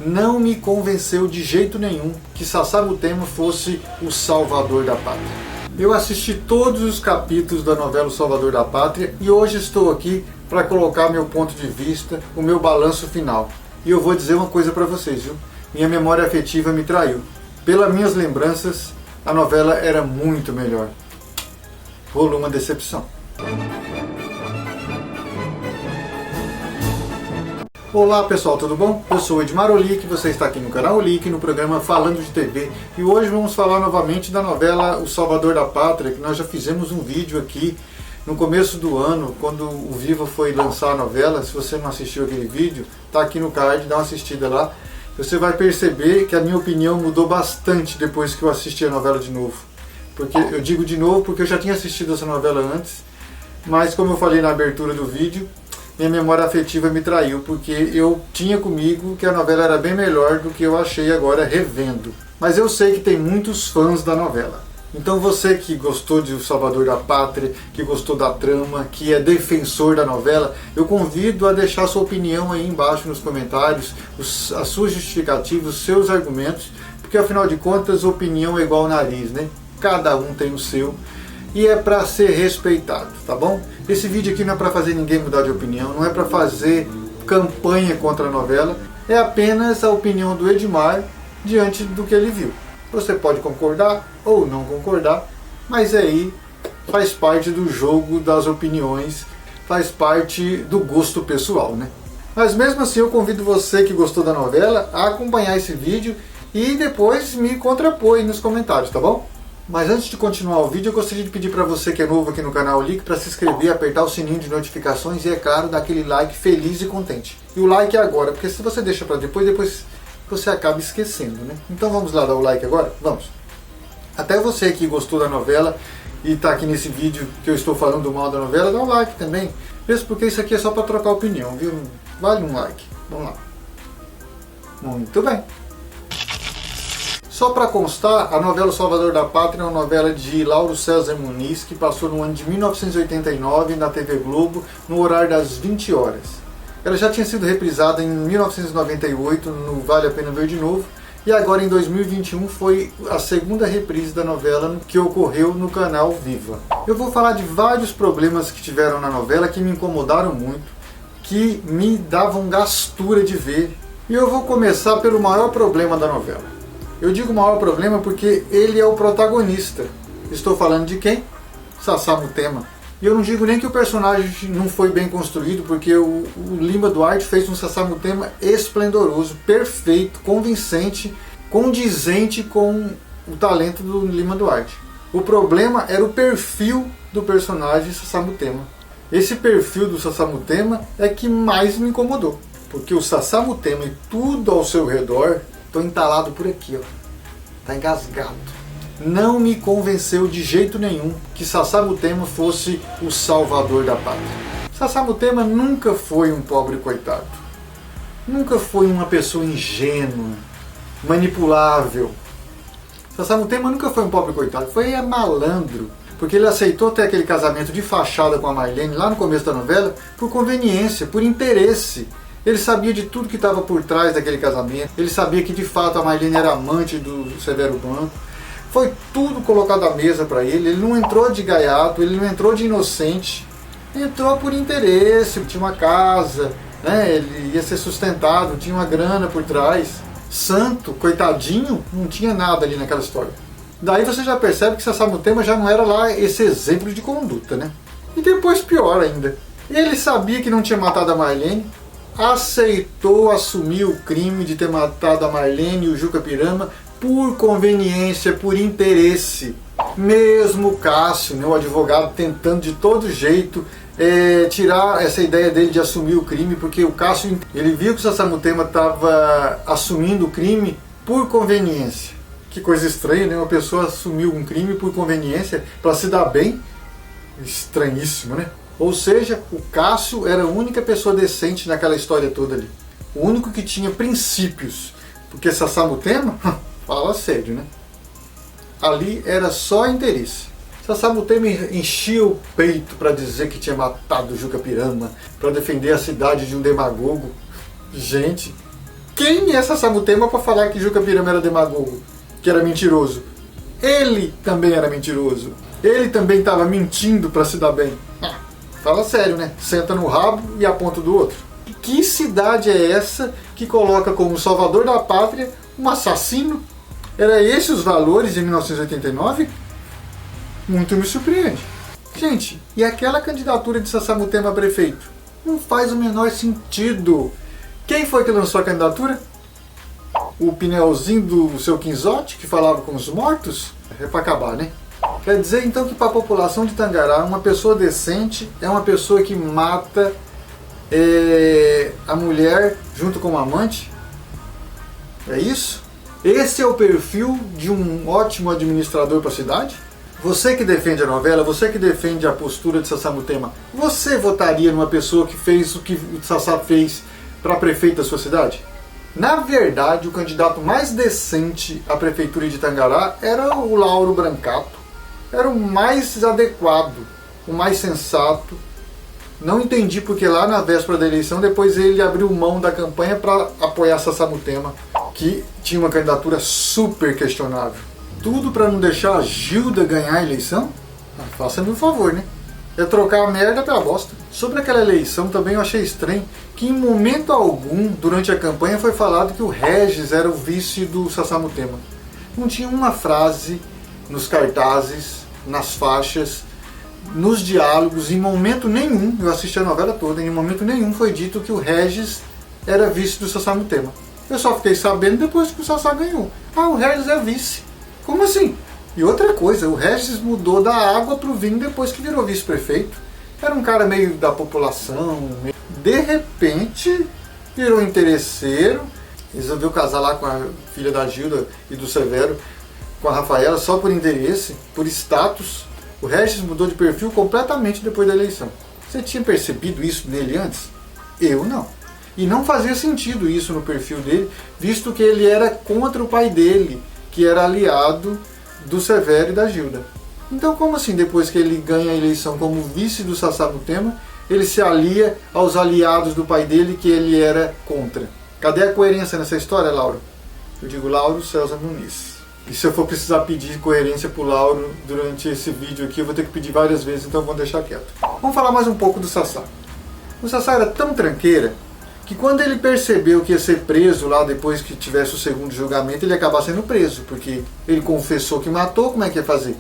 não me convenceu de jeito nenhum que Sassamutema fosse o salvador da pátria. Eu assisti todos os capítulos da novela O Salvador da Pátria e hoje estou aqui para colocar meu ponto de vista, o meu balanço final. E eu vou dizer uma coisa para vocês, viu? Minha memória afetiva me traiu. Pelas minhas lembranças, a novela era muito melhor. Rolou uma decepção. Olá pessoal, tudo bom? Eu sou Edmar Olic, você está aqui no canal Olic, no programa Falando de TV. E hoje vamos falar novamente da novela O Salvador da Pátria, que nós já fizemos um vídeo aqui no começo do ano, quando o Viva foi lançar a novela. Se você não assistiu aquele vídeo, está aqui no card, dá uma assistida lá. Você vai perceber que a minha opinião mudou bastante depois que eu assisti a novela de novo. Porque eu digo de novo porque eu já tinha assistido essa novela antes, mas como eu falei na abertura do vídeo, minha memória afetiva me traiu, porque eu tinha comigo que a novela era bem melhor do que eu achei agora revendo. Mas eu sei que tem muitos fãs da novela. Então você que gostou de O Salvador da Pátria, que gostou da trama, que é defensor da novela, eu convido a deixar sua opinião aí embaixo nos comentários, as suas justificativas, os seus argumentos, porque afinal de contas opinião é igual ao nariz, né? Cada um tem o seu. E é para ser respeitado, tá bom? Esse vídeo aqui não é para fazer ninguém mudar de opinião, não é para fazer campanha contra a novela, é apenas a opinião do Edmar diante do que ele viu. Você pode concordar ou não concordar, mas aí faz parte do jogo das opiniões, faz parte do gosto pessoal, né? Mas mesmo assim eu convido você que gostou da novela a acompanhar esse vídeo e depois me contrapor aí nos comentários, tá bom? Mas antes de continuar o vídeo, eu gostaria de pedir para você que é novo aqui no canal Olic para se inscrever, apertar o sininho de notificações e, é claro, dar aquele like feliz e contente. E o like é agora, porque se você deixa para depois você acaba esquecendo, né? Então vamos lá dar o like agora? Vamos! Até você que gostou da novela e está aqui nesse vídeo que eu estou falando mal da novela, dá um like também. Mesmo porque isso aqui é só para trocar opinião, viu? Vale um like. Vamos lá. Muito bem. Só para constar, a novela O Salvador da Pátria é uma novela de Lauro César Muniz, que passou no ano de 1989 na TV Globo, no horário das 20 horas. Ela já tinha sido reprisada em 1998 no Vale a Pena Ver de Novo, e agora em 2021 foi a segunda reprise da novela que ocorreu no canal Viva. Eu vou falar de vários problemas que tiveram na novela que me incomodaram muito, que me davam gastura de ver, e eu vou começar pelo maior problema da novela. Eu digo maior problema porque ele é o protagonista. Estou falando de quem? Sassamutema. E eu não digo nem que o personagem não foi bem construído, porque o Lima Duarte fez um Sassamutema esplendoroso, perfeito, convincente, condizente com o talento do Lima Duarte. O problema era o perfil do personagem Sassamutema. Esse perfil do Sassamutema é que mais me incomodou, porque o Sassamutema e tudo ao seu redor, estou entalado por aqui, ó. Tá engasgado. Não me convenceu de jeito nenhum que Sassamutema fosse o salvador da pátria. Sassamutema nunca foi um pobre coitado. Nunca foi uma pessoa ingênua, manipulável. Sassamutema nunca foi um pobre coitado, foi malandro. Porque ele aceitou ter aquele casamento de fachada com a Marlene lá no começo da novela por conveniência, por interesse. Ele sabia de tudo que estava por trás daquele casamento. Ele sabia que de fato a Marlene era amante do Severo Blanco. Foi tudo colocado à mesa para ele. Ele não entrou de gaiato, ele não entrou de inocente. Entrou por interesse, tinha uma casa, né? Ele ia ser sustentado, tinha uma grana por trás. Santo, coitadinho, não tinha nada ali naquela história. Daí você já percebe que Sassamutema já não era lá esse exemplo de conduta, né? E depois pior ainda. Ele sabia que não tinha matado a Marlene, aceitou assumir o crime de ter matado a Marlene e o Juca Pirama por conveniência, por interesse. Mesmo o Cássio, né, o advogado, tentando de todo jeito tirar essa ideia dele de assumir o crime, porque o Cássio, ele viu que o Sassamutema estava assumindo o crime por conveniência. Que coisa estranha, né? Uma pessoa assumiu um crime por conveniência para se dar bem. Estranhíssimo, né? Ou seja, o Cássio era a única pessoa decente naquela história toda ali. O único que tinha princípios. Porque Sassamutema, fala sério, né? Ali era só interesse. Sassamutema enchia o peito para dizer que tinha matado o Juca Pirama, para defender a cidade de um demagogo. Gente, Quem é Sassamutema para falar que Juca Pirama era demagogo, que era mentiroso? Ele também era mentiroso. Ele também estava mentindo para se dar bem. Fala sério, né? Senta no rabo e aponta do outro. Que cidade é essa que coloca como salvador da pátria um assassino? Era esses os valores de 1989? Muito me surpreende. Gente, e aquela candidatura de Sassamutema a prefeito? Não faz o menor sentido. Quem foi que lançou a candidatura? O pneuzinho do seu Quinzote, que falava com os mortos? É para acabar, né? Quer dizer então que para a população de Tangará, uma pessoa decente é uma pessoa que mata a mulher junto com o amante? É isso? Esse é o perfil de um ótimo administrador para a cidade? Você que defende a novela, você que defende a postura de Sassamutema, você votaria numa pessoa que fez o que o Sassá fez para prefeito da sua cidade? Na verdade, o candidato mais decente à prefeitura de Tangará era o Lauro Brancato. Era o mais adequado, o mais sensato. Não entendi porque lá na véspera da eleição, depois ele abriu mão da campanha para apoiar Sassamutema, que tinha uma candidatura super questionável. Tudo para não deixar a Gilda ganhar a eleição? Faça-me um favor, né? É trocar a merda pela bosta. Sobre aquela eleição também eu achei estranho que em momento algum, durante a campanha, foi falado que o Regis era o vice do Sassamutema. Não tinha uma frase nos cartazes, nas faixas, nos diálogos, em momento nenhum, eu assisti a novela toda, em momento nenhum foi dito que o Regis era vice do Sassamutema. Eu só fiquei sabendo depois que o Sassá ganhou. O Regis é vice. Como assim? E outra coisa, o Regis mudou da água para o vinho depois que virou vice-prefeito. Era um cara meio da população. De repente, virou interesseiro. Resolveu casar lá com a filha da Gilda e do Severo, com a Rafaela, só por interesse, por status. O Regis mudou de perfil completamente depois da eleição. Você tinha percebido isso nele antes? Eu não. E não fazia sentido isso no perfil dele, visto que ele era contra o pai dele, que era aliado do Severo e da Gilda. Então como assim, depois que ele ganha a eleição como vice do Sassamutema, ele se alia aos aliados do pai dele que ele era contra? Cadê a coerência nessa história, Lauro? Eu digo Lauro César Muniz. E se eu for precisar pedir coerência pro Lauro durante esse vídeo aqui, eu vou ter que pedir várias vezes, então vou deixar quieto. Vamos falar mais um pouco do Sassá. O Sassá era tão tranqueira que quando ele percebeu que ia ser preso lá depois que tivesse o segundo julgamento, ele ia acabar sendo preso, porque ele confessou que matou, como é que ia fazer?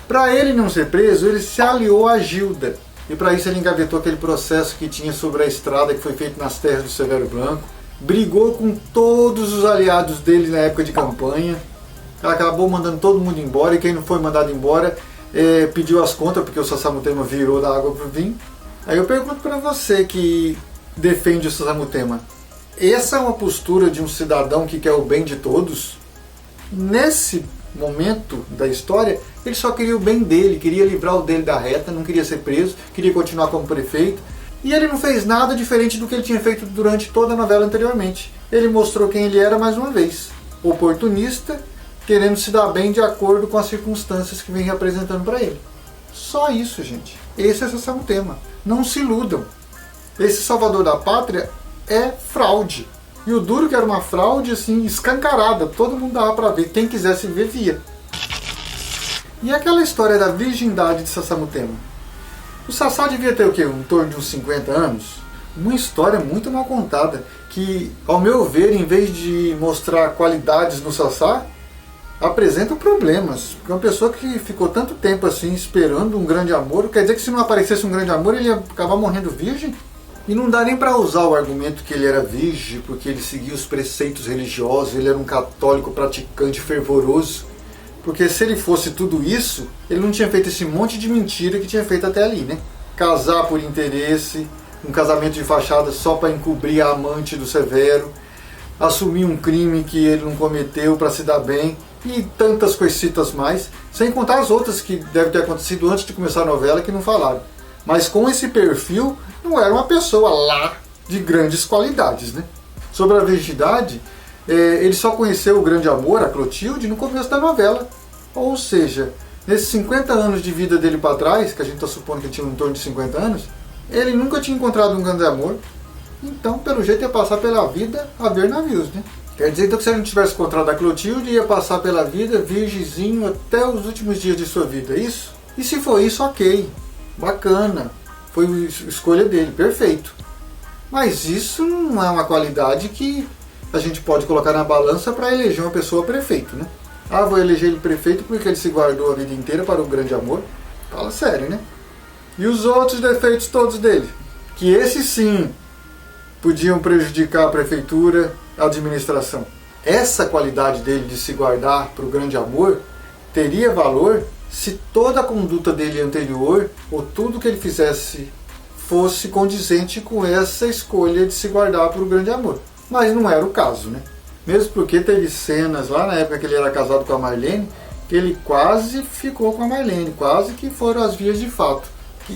Para ele não ser preso, ele se aliou a Gilda. E para isso ele engavetou aquele processo que tinha sobre a estrada que foi feito nas terras do Severo Blanco. Brigou com todos os aliados dele na época de campanha. Acabou mandando todo mundo embora, e quem não foi mandado embora pediu as contas, porque o Sassamutema virou da água pro vinho. Aí eu pergunto para você que defende o Sassamutema, essa é uma postura de um cidadão que quer o bem de todos? Nesse momento da história, ele só queria o bem dele, queria livrar o dele da reta, não queria ser preso, queria continuar como prefeito, e ele não fez nada diferente do que ele tinha feito durante toda a novela anteriormente. Ele mostrou quem ele era mais uma vez, oportunista, querendo se dar bem de acordo com as circunstâncias que vem representando para ele. Só isso, gente. Esse é o Sassamutema. Não se iludam. Esse salvador da pátria é fraude. E o duro que era uma fraude assim, escancarada. Todo mundo dava para ver. Quem quisesse ver, via. E aquela história da virgindade de Sassamutema? O Sassá devia ter o quê? Em torno de uns 50 anos? Uma história muito mal contada. Que, ao meu ver, em vez de mostrar qualidades no Sassá, apresenta problemas. Porque uma pessoa que ficou tanto tempo assim esperando um grande amor, quer dizer que se não aparecesse um grande amor ele ia acabar morrendo virgem? E não dá nem para usar o argumento que ele era virgem porque ele seguia os preceitos religiosos, ele era um católico praticante fervoroso. Porque se ele fosse tudo isso, ele não tinha feito esse monte de mentira que tinha feito até ali, né? Casar por interesse, um casamento de fachada só para encobrir a amante do Severo, assumir um crime que ele não cometeu para se dar bem, e tantas coisitas mais, sem contar as outras que devem ter acontecido antes de começar a novela que não falaram. Mas com esse perfil, não era uma pessoa lá de grandes qualidades, né? Sobre a virgindade, ele só conheceu o grande amor, a Clotilde, no começo da novela. Ou seja, nesses 50 anos de vida dele para trás, que a gente está supondo que ele tinha em torno de 50 anos, ele nunca tinha encontrado um grande amor, Então, pelo jeito, ia passar pela vida a ver navios, né? Quer dizer, então, que se ele não tivesse encontrado a Clotilde, ia passar pela vida virgenzinho até os últimos dias de sua vida, é isso? E se for isso, ok, bacana, foi escolha dele, perfeito. Mas isso não é uma qualidade que a gente pode colocar na balança para eleger uma pessoa prefeito, né? Ah, vou eleger ele prefeito porque ele se guardou a vida inteira para o grande amor? Fala sério, né? E os outros defeitos todos dele? Que esses sim podiam prejudicar a prefeitura, a administração. Essa qualidade dele de se guardar para o grande amor teria valor se toda a conduta dele anterior, ou tudo que ele fizesse, fosse condizente com essa escolha de se guardar para o grande amor. Mas não era o caso, né? Mesmo porque teve cenas lá na época que ele era casado com a Marlene, que ele quase ficou com a Marlene, quase que foram as vias de fato.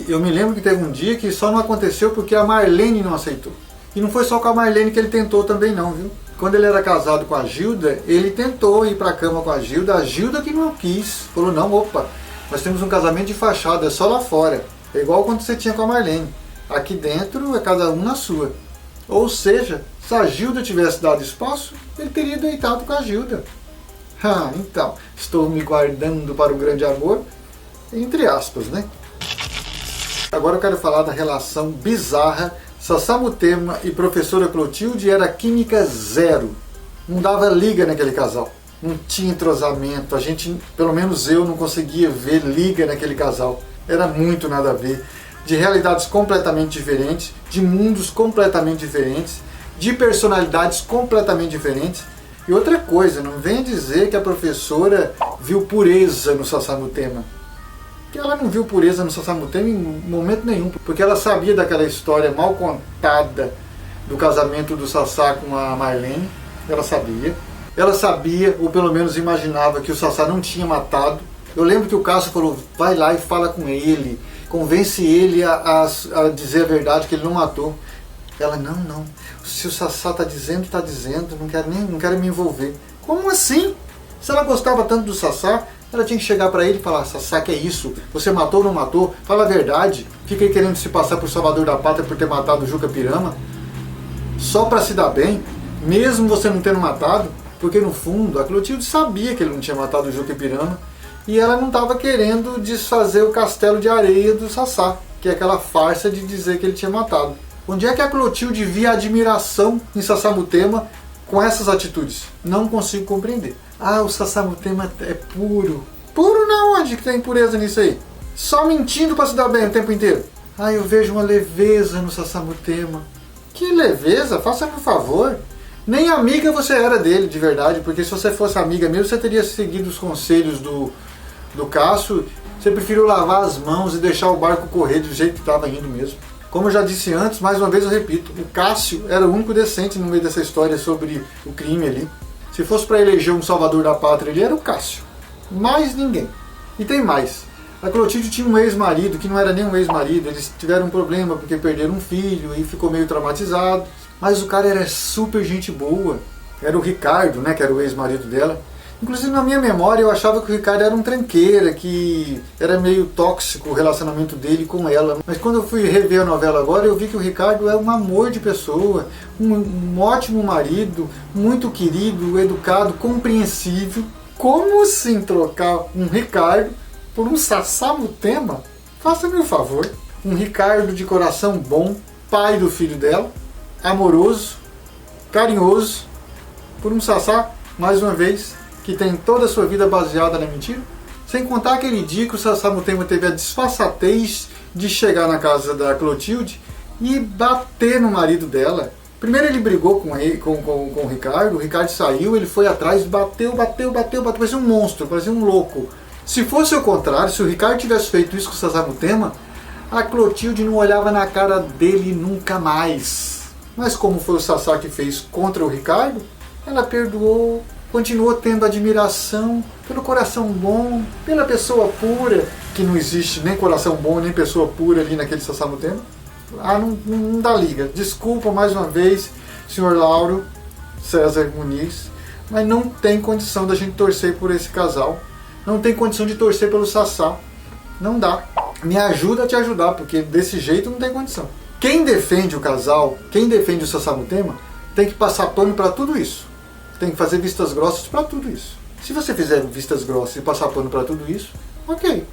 Eu me lembro que teve um dia que só não aconteceu porque a Marlene não aceitou. E não foi só com a Marlene que ele tentou também não, viu? Quando ele era casado com a Gilda, ele tentou ir para a cama com a Gilda que não quis. Falou, não, opa, nós temos um casamento de fachada, é só lá fora. É igual quando você tinha com a Marlene. Aqui dentro é cada um na sua. Ou seja, se a Gilda tivesse dado espaço, ele teria deitado com a Gilda. Ah, então, estou me guardando para o grande amor, entre aspas, né? Agora eu quero falar da relação bizarra Sassamutema e professora Clotilde. Era química zero. Não dava liga naquele casal. Não tinha entrosamento. A gente, pelo menos eu, não conseguia ver liga naquele casal. Era muito nada a ver. De realidades completamente diferentes, de mundos completamente diferentes, de personalidades completamente diferentes. E outra coisa, não venha dizer que a professora viu pureza no Sassamutema. Que ela não viu pureza no Sassamutema em momento nenhum, porque ela sabia daquela história mal contada do casamento do Sassá com a Marlene. Ela sabia, ou pelo menos imaginava, que o Sassá não tinha matado. Eu lembro que o Cássio falou, vai lá e fala com ele, convence ele a dizer a verdade, que ele não matou. Ela, não, se o Sassá está dizendo, não quero me envolver. Como assim? Se ela gostava tanto do Sassá, ela tinha que chegar para ele e falar, Sassá, que é isso? Você matou ou não matou? Fala a verdade. Fica aí querendo se passar por salvador da pátria por ter matado o Juca Pirama? Só para se dar bem? Mesmo você não tendo matado? Porque no fundo, a Clotilde sabia que ele não tinha matado o Juca Pirama e ela não estava querendo desfazer o castelo de areia do Sassá, que é aquela farsa de dizer que ele tinha matado. Onde é que a Clotilde via admiração em Sassamutema com essas atitudes? Não consigo compreender. Ah, o Sassamutema é puro. Puro na onde que tem impureza nisso aí? Só mentindo para se dar bem o tempo inteiro. Ah, eu vejo uma leveza no Sassamutema. Que leveza? Faça-me um favor. Nem amiga você era dele, de verdade, porque se você fosse amiga mesmo, você teria seguido os conselhos do Cássio. Você preferiu lavar as mãos e deixar o barco correr do jeito que estava indo mesmo. Como eu já disse antes, mais uma vez eu repito, o Cássio era o único decente no meio dessa história sobre o crime ali. Se fosse para eleger um salvador da pátria, ele era o Cássio. Mais ninguém. E tem mais. A Clotilde tinha um ex-marido, que não era nem um ex-marido. Eles tiveram um problema porque perderam um filho e ficou meio traumatizado. Mas o cara era super gente boa. Era o Ricardo, né, que era o ex-marido dela. Inclusive, na minha memória, eu achava que o Ricardo era um tranqueira, que era meio tóxico o relacionamento dele com ela. Mas quando eu fui rever a novela agora, eu vi que o Ricardo é um amor de pessoa, um ótimo marido, muito querido, educado, compreensível. Como assim trocar um Ricardo por um Sassamutema? Faça-me um favor. Um Ricardo de coração bom, pai do filho dela, amoroso, carinhoso, por um Sassá, mais uma vez, que tem toda a sua vida baseada na mentira? Sem contar aquele dia que o Sassamutema teve a disfarçatez de chegar na casa da Clotilde e bater no marido dela. Primeiro ele brigou com o Ricardo saiu, ele foi atrás, bateu, parecia um monstro, parecia um louco. Se fosse o contrário, se o Ricardo tivesse feito isso com o Sassamutema, a Clotilde não olhava na cara dele nunca mais. Mas como foi o Sassá que fez contra o Ricardo, ela perdoou, continuou tendo admiração pelo coração bom, pela pessoa pura, que não existe nem coração bom, nem pessoa pura ali naquele Sassamutema. Ah, não dá liga. Desculpa mais uma vez, senhor Lauro César Muniz, mas não tem condição da gente torcer por esse casal. Não tem condição de torcer pelo Sassá. Não dá. Me ajuda a te ajudar, porque desse jeito não tem condição. Quem defende o casal, quem defende o Sassamutema, tem que passar pano para tudo isso. Tem que fazer vistas grossas para tudo isso. Se você fizer vistas grossas e passar pano para tudo isso, ok.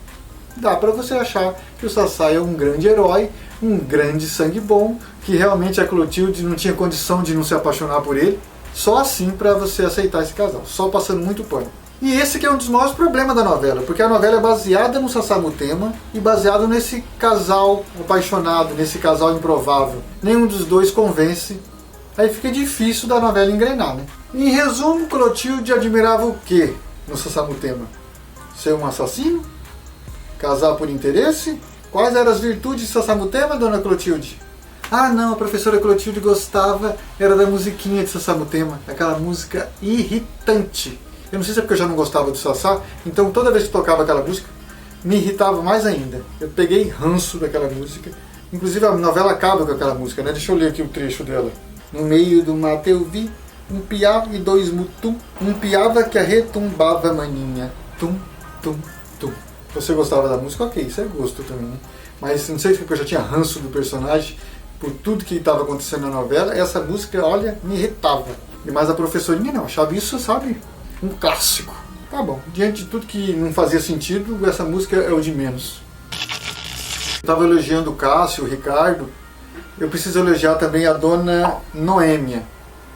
Dá para você achar que o Sassá é um grande herói, um grande sangue bom, que realmente a Clotilde não tinha condição de não se apaixonar por ele. Só assim para você aceitar esse casal, só passando muito pano. E esse que é um dos maiores problemas da novela, porque a novela é baseada no Sassamutema e baseado nesse casal apaixonado, nesse casal improvável. Nenhum dos dois convence, aí fica difícil da novela engrenar, né? Em resumo, Clotilde admirava o quê no Sassamutema? Ser um assassino? Casar por interesse? Quais eram as virtudes de Sassamutema, dona Clotilde? Ah não, a professora Clotilde gostava, era da musiquinha de Sassamutema, aquela música irritante. Eu não sei se é porque eu já não gostava do Sassá, então toda vez que tocava aquela música, me irritava mais ainda. Eu peguei ranço daquela música. Inclusive a novela acaba com aquela música, né? Deixa eu ler aqui o trecho dela. No meio do mato eu vi um piá e dois mutum, um piava que arretumbava maninha. Tum, tum, tum. Você gostava da música? Ok, isso é gosto também, né? Mas não sei se porque eu já tinha ranço do personagem, por tudo que estava acontecendo na novela, essa música, olha, me irritava. E mais a professorinha não, achava isso, sabe, um clássico. Tá bom, diante de tudo que não fazia sentido, essa música é o de menos. Eu estava elogiando o Cássio, o Ricardo, eu preciso elogiar também a dona Noêmia,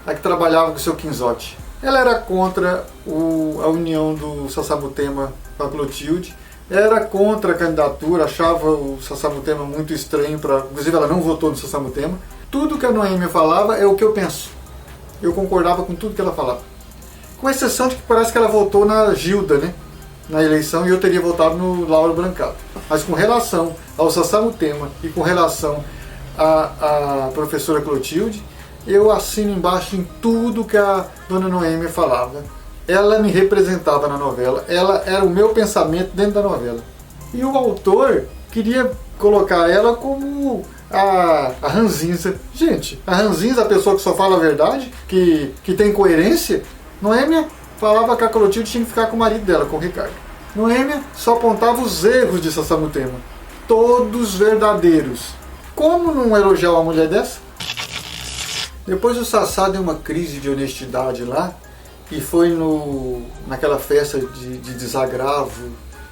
a que trabalhava com o seu Quinzote. Ela era contra a união do Sassamutema com a Clotilde, era contra a candidatura, achava o Sassamutema muito estranho, inclusive ela não votou no Sassamutema. Tudo que a Noêmia falava é o que eu penso. Eu concordava com tudo que ela falava. Com exceção de que parece que ela votou na Gilda, né? Na eleição, e eu teria votado no Lauro Brancato. Mas com relação ao Sassamutema e com relação à professora Clotilde, eu assino embaixo em tudo que a dona Noêmia falava. Ela me representava na novela, ela era o meu pensamento dentro da novela. E o autor queria colocar ela como a ranzinza. Gente, a ranzinza, a pessoa que só fala a verdade, que tem coerência. Noêmia falava que a Clotilde tinha que ficar com o marido dela, com o Ricardo. Noêmia só apontava os erros de Sassamutema, todos verdadeiros. Como não elogiar uma mulher dessa? Depois o Sassá deu uma crise de honestidade lá, e foi naquela festa de desagravo,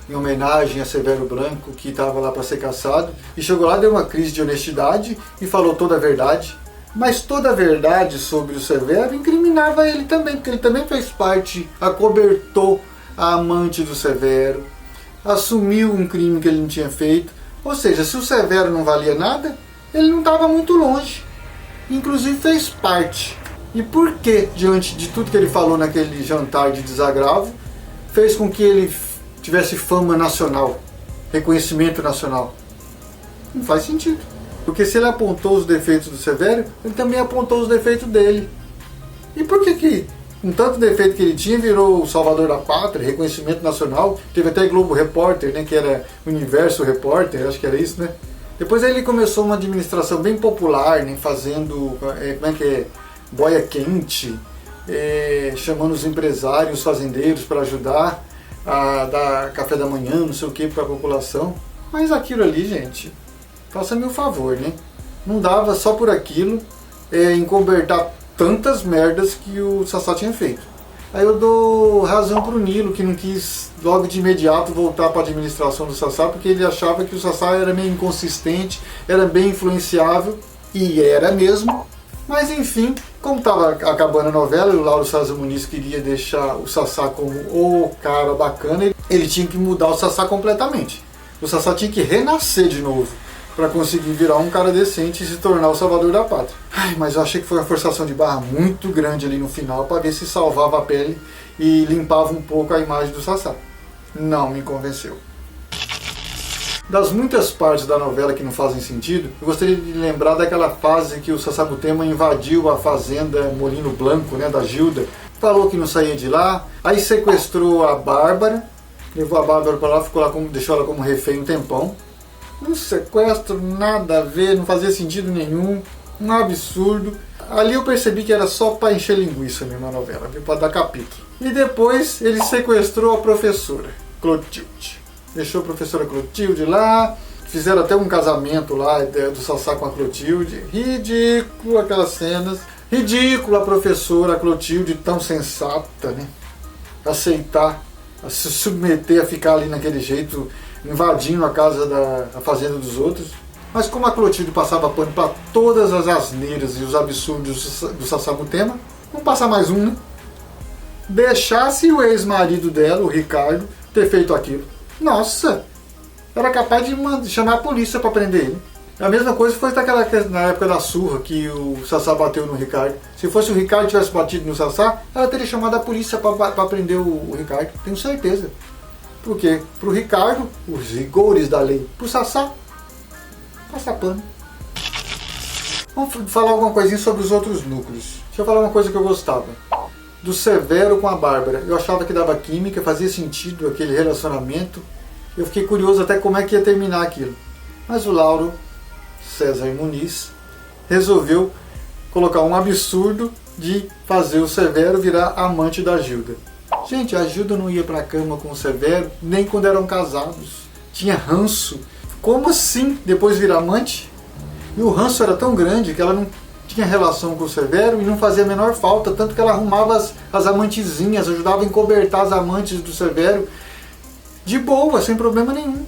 em homenagem a Severo Branco, que estava lá para ser caçado, e chegou lá, deu uma crise de honestidade e falou toda a verdade. Mas toda a verdade sobre o Severo incriminava ele também, porque ele também fez parte, acobertou a amante do Severo, assumiu um crime que ele não tinha feito. Ou seja, se o Severo não valia nada, ele não estava muito longe. Inclusive fez parte. E por que, diante de tudo que ele falou naquele jantar de desagravo, fez com que ele tivesse fama nacional, reconhecimento nacional? Não faz sentido. Porque se ele apontou os defeitos do Severo, ele também apontou os defeitos dele. E por que com tanto defeito que ele tinha, virou o salvador da pátria, reconhecimento nacional? Teve até Globo Repórter, né, que era Universo Repórter, acho que era isso, né? Depois ele começou uma administração bem popular, né, fazendo, boia quente, chamando os empresários, os fazendeiros para ajudar a dar café da manhã, não sei o que, para a população. Mas aquilo ali, gente, faça-me um favor, né? Não dava só por aquilo encobertar tantas merdas que o Sassá tinha feito. Aí eu dou razão pro Nilo, que não quis logo de imediato voltar para a administração do Sassá, porque ele achava que o Sassá era meio inconsistente, era bem influenciável, e era mesmo. Mas enfim, como estava acabando a novela, e o Lauro César Muniz queria deixar o Sassá como o cara bacana, ele tinha que mudar o Sassá completamente. O Sassá tinha que renascer de novo, para conseguir virar um cara decente e se tornar o salvador da pátria. Ai, mas eu achei que foi uma forçação de barra muito grande ali no final, para ver se salvava a pele e limpava um pouco a imagem do Sassá. Não me convenceu. Das muitas partes da novela que não fazem sentido, eu gostaria de lembrar daquela fase que o Sassamutema invadiu a fazenda Molino Blanco, né, da Gilda. Falou que não saía de lá, aí sequestrou a Bárbara, levou a Bárbara para lá, ficou lá deixou ela como refém um tempão. Um sequestro, nada a ver, não fazia sentido nenhum, um absurdo. Ali eu percebi que era só para encher linguiça mesmo a novela, para dar capítulo. E depois ele sequestrou a professora Clotilde. Deixou a professora Clotilde lá, Fizeram até um casamento lá do Sassá com a Clotilde. Ridículo aquelas cenas. Ridículo a professora Clotilde, tão sensata, né? Aceitar, a se submeter a ficar ali naquele jeito, invadindo a casa a fazenda dos outros. Mas como a Clotilde passava pano para todas as asneiras e os absurdos do Sassamutema, vamos passar mais um, né? Deixasse o ex-marido dela, o Ricardo, ter feito aquilo. Nossa! Era capaz de chamar a polícia para prender ele. A mesma coisa foi na época da surra que o Sassá bateu no Ricardo. Se fosse o Ricardo que tivesse batido no Sassá, ela teria chamado a polícia para prender o Ricardo. Tenho certeza. Por quê? Pro Ricardo, os rigores da lei. Pro Sassá, passa pano. Vamos falar alguma coisinha sobre os outros núcleos. Deixa eu falar uma coisa que eu gostava. Do Severo com a Bárbara. Eu achava que dava química, fazia sentido aquele relacionamento. Eu fiquei curioso até como é que ia terminar aquilo. Mas o Lauro César Muniz resolveu colocar um absurdo de fazer o Severo virar amante da Gilda. Gente, a Gilda não ia pra cama com o Severo nem quando eram casados. Tinha ranço. Como assim depois virar amante? E o ranço era tão grande que ela não tinha relação com o Severo e não fazia a menor falta, tanto que ela arrumava as amantezinhas, ajudava a encobertar as amantes do Severo de boa, sem problema nenhum.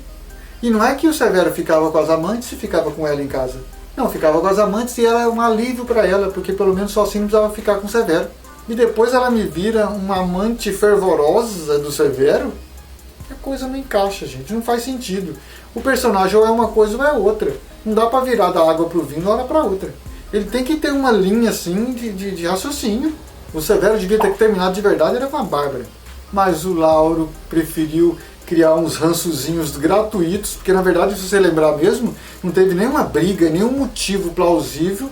E não é que o Severo ficava com as amantes e ficava com ela em casa. Não, ficava com as amantes e era um alívio para ela, porque pelo menos só assim não precisava ficar com o Severo. E depois ela me vira uma amante fervorosa do Severo. A coisa não encaixa, gente, não faz sentido. O personagem ou é uma coisa ou é outra. Não dá para virar da água pro vinho de uma hora para outra. Ele tem que ter uma linha assim de raciocínio. O Severo devia ter terminado de verdade, era com a Bárbara. Mas o Lauro preferiu criar uns rançozinhos gratuitos, porque na verdade, se você lembrar mesmo, não teve nenhuma briga, nenhum motivo plausível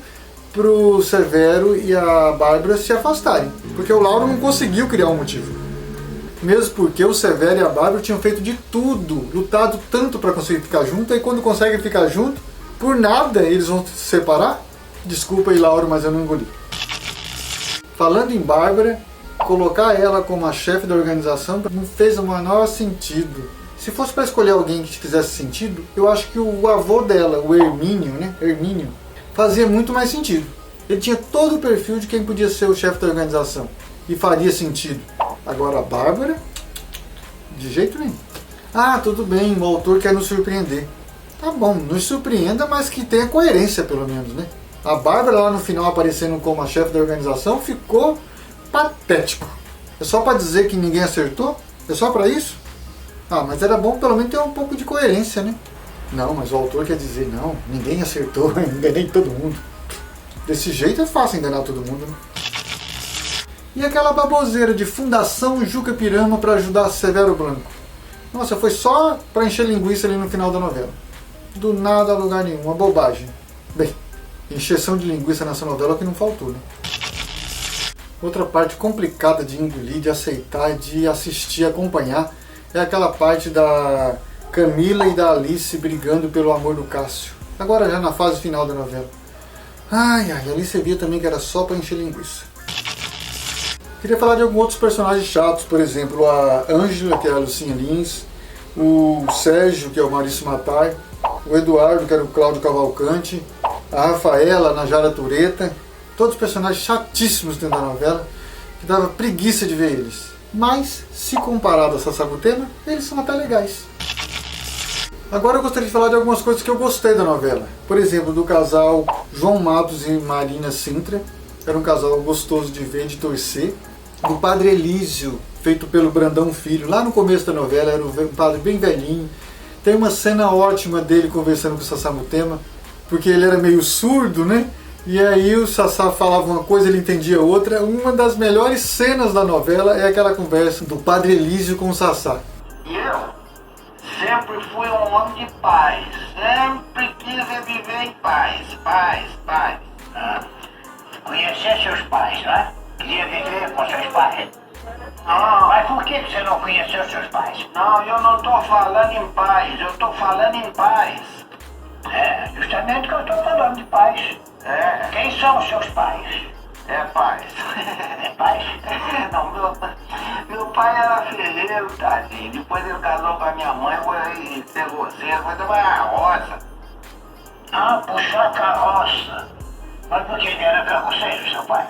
pro Severo e a Bárbara se afastarem. Porque o Lauro não conseguiu criar um motivo. Mesmo porque o Severo e a Bárbara tinham feito de tudo, lutado tanto para conseguir ficar junto, e quando conseguem ficar junto, por nada eles vão se separar. Desculpa aí, Lauro, mas eu não engoli. Falando em Bárbara, colocar ela como a chefe da organização não fez o menor sentido. Se fosse para escolher alguém que fizesse sentido, eu acho que o avô dela, o Hermínio, fazia muito mais sentido. Ele tinha todo o perfil de quem podia ser o chefe da organização e faria sentido. Agora a Bárbara, de jeito nenhum. Ah, tudo bem, o autor quer nos surpreender. Tá bom, nos surpreenda, mas que tenha coerência pelo menos, né? A Bárbara lá no final aparecendo como a chefe da organização ficou patético. É só para dizer que ninguém acertou? É só para isso? Ah, mas era bom pelo menos ter um pouco de coerência, né? Não, mas o autor quer dizer, não, ninguém acertou, enganei todo mundo. Desse jeito é fácil enganar todo mundo, né? E aquela baboseira de Fundação Juca Pirama para ajudar Severo Blanco? Nossa, foi só para encher linguiça ali no final da novela. Do nada a lugar nenhum, uma bobagem. Bem, encheção de linguiça nessa novela é o que não faltou, né? Outra parte complicada de engolir, de aceitar, de assistir, acompanhar, é aquela parte da Camila e da Alice brigando pelo amor do Cássio. Agora já na fase final da novela. Ai, ali você via também que era só para encher linguiça. Queria falar de alguns outros personagens chatos, por exemplo, a Ângela, que é a Lucinha Lins, o Sérgio, que é o Maurício Matar, o Eduardo, que era o Cláudio Cavalcante, a Rafaela, a Najara Tureta, todos personagens chatíssimos dentro da novela, que dava preguiça de ver eles. Mas, se comparado a Sassamutema, eles são até legais. Agora eu gostaria de falar de algumas coisas que eu gostei da novela. Por exemplo, do casal João Matos e Marina Sintra. Era um casal gostoso de ver, de torcer. Do Padre Elísio, feito pelo Brandão Filho. Lá no começo da novela, era um padre bem velhinho. Tem uma cena ótima dele conversando com o Sassamutema, porque ele era meio surdo, né? E aí o Sassá falava uma coisa, ele entendia outra. Uma das melhores cenas da novela é aquela conversa do Padre Elísio com o Sassá. Eu sempre fui um homem de paz. Sempre quis viver em paz. Paz. Conhecer seus pais, né? Queria viver com seus pais. Não. Mas por que você não conheceu seus pais? Não, eu não estou falando em paz. Eu estou falando em paz. É, justamente que eu estou falando de paz. É. Quem são os seus pais? É paz. É paz? Não, meu pai era ferreiro. solteiro, tadinho. Depois ele casou com a minha mãe, foi ser você, foi trabalhar na roça. Ah, puxar carroça. Mas por que ele era carroceiro, seu pai?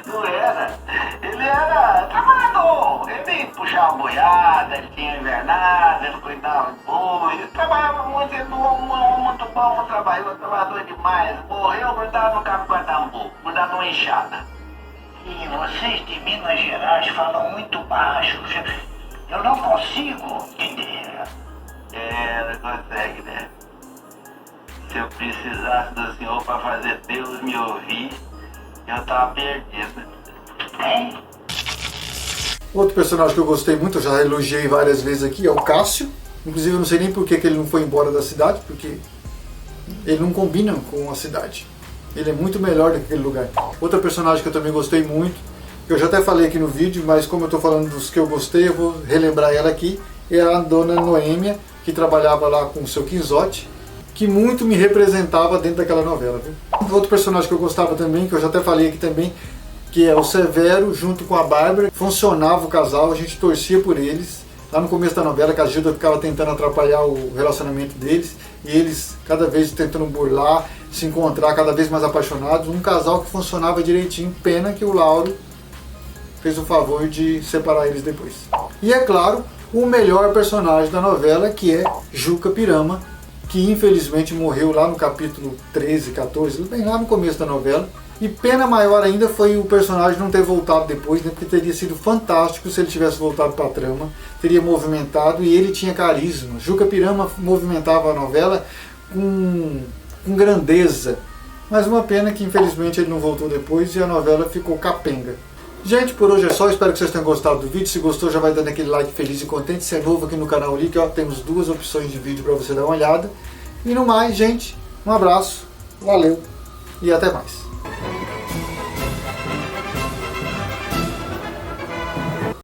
Não era. Ele era trabalhador. Ele puxava boiada, ele tinha invernada, ele cuidava de boi. Ele trabalhava muito, ele não muito bom, trabalhador demais. Morreu grudado no cabo Guardambu, grudado numa enxada. E vocês de Minas Gerais falam muito baixo. Eu não consigo entender. Não consegue, né? Se eu precisasse do senhor para fazer Deus me ouvir, eu tava perdido. Hein? Outro personagem que eu gostei muito, eu já elogiei várias vezes aqui, é o Cássio. Inclusive eu não sei nem por que ele não foi embora da cidade, porque ele não combina com a cidade. Ele é muito melhor do que aquele lugar. Outra personagem que eu também gostei muito, que eu já até falei aqui no vídeo, mas como eu estou falando dos que eu gostei, eu vou relembrar ela aqui, é a dona Noêmia, que trabalhava lá com o seu Quinzote, que muito me representava dentro daquela novela. Viu? Outro personagem que eu gostava também, que eu já até falei aqui também, que é o Severo junto com a Bárbara. Funcionava o casal, a gente torcia por eles. Lá no começo da novela, que a Gilda ficava tentando atrapalhar o relacionamento deles, e eles cada vez tentando burlar, se encontrar cada vez mais apaixonados. Um casal que funcionava direitinho, pena que o Lauro fez o favor de separar eles depois. E é claro, o melhor personagem da novela, que é Juca Pirama, que infelizmente morreu lá no capítulo 13, 14, bem lá no começo da novela. E pena maior ainda foi o personagem não ter voltado depois, né? Porque teria sido fantástico se ele tivesse voltado para a trama, teria movimentado, e ele tinha carisma. Juca Pirama movimentava a novela com grandeza, mas uma pena que infelizmente ele não voltou depois e a novela ficou capenga. Gente, por hoje é só, espero que vocês tenham gostado do vídeo. Se gostou, já vai dando aquele like feliz e contente. Se é novo aqui no canal Link, ó, temos 2 opções de vídeo para você dar uma olhada. E no mais, gente, um abraço, valeu e até mais.